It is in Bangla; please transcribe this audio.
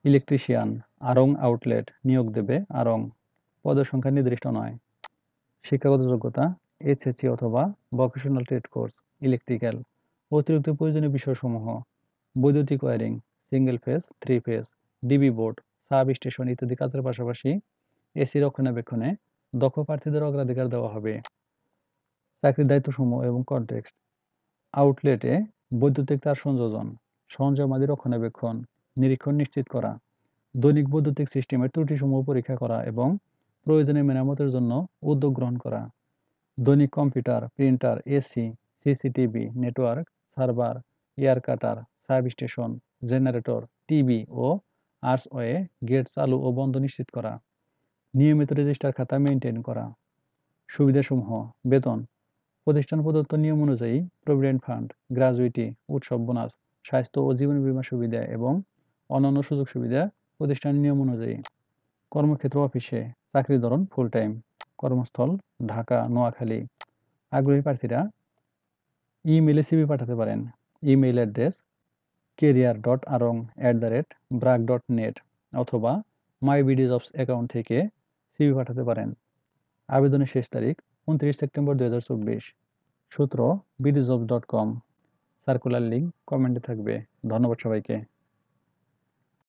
ইলেকট্রিশিয়ান, আড়ং আউটলেট নিয়োগ দেবে আড়ং। পদের সংখ্যা নির্দিষ্ট নয়। শিক্ষাগত যোগ্যতা এইচএসসি অথবা ভোকেশনাল ট্রেড কোর্স, ইলেকট্রিক্যাল। অতিরিক্ত প্রয়োজনীয় বিষয়সমূহ বৈদ্যুতিক wiring, single phase, three phase, DB board, substation ইত্যাদি কাজের পাশাপাশি এসি রক্ষণাবেক্ষণে দক্ষ প্রার্থীদের অগ্রাধিকার দেওয়া হবে। চাকরির দায়িত্বসমূহ এবং কনটেক্সট। আউটলেটে বৈদ্যুতিক তার সংযোজন, সরঞ্জামাদি রক্ষণাবেক্ষণ, নিরীক্ষণ নিশ্চিত করা, দৈনিক বৈদ্যুতিক সিস্টেমের ত্রুটিসমূহ পরীক্ষা করা এবং প্রয়োজনে মেরামতের জন্য উদ্যোগ গ্রহণ করা। দৈনিক computer, printer, AC, CCTV, network, server, air cutter, sub station, generator, TV ও আর্সওয়ে গেট চালু ও বন্ধ নিশ্চিত করা। নিয়মিত রেজিস্টার খাতা মেইনটেইন করা। সুবিধাসমূহ বেতন প্রতিষ্ঠান প্রদত্ত নিয়ম অনুযায়ী প্রভিডেন্ট ফান্ড, গ্র্যাজুইটি, উৎসব বোনাস, স্বাস্থ্য ও জীবন বীমা সুবিধা এবং অন্যান্য সুযোগ সুবিধা প্রতিষ্ঠানের নিয়ম অনুযায়ী। কর্মক্ষেত্র অফিসে, চাকরির ধরন ফুল টাইম। কর্মস্থল ঢাকা, নোয়াখালী। আগ্রহী প্রার্থীরা ইমেইলে সিভি পাঠাতে পারেন। ইমেইল অ্যাড্রেস career.arong@brag.net অথবা মাইবিডিজবস অ্যাকাউন্ট থেকে সিভি পাঠাতে পারেন। আবেদনের শেষ তারিখ 29 সেপ্টেম্বর 2024। সূত্র বিডিজবস.com। সার্কুলার লিঙ্ক কমেন্টে থাকবে। ধন্যবাদ সবাইকে।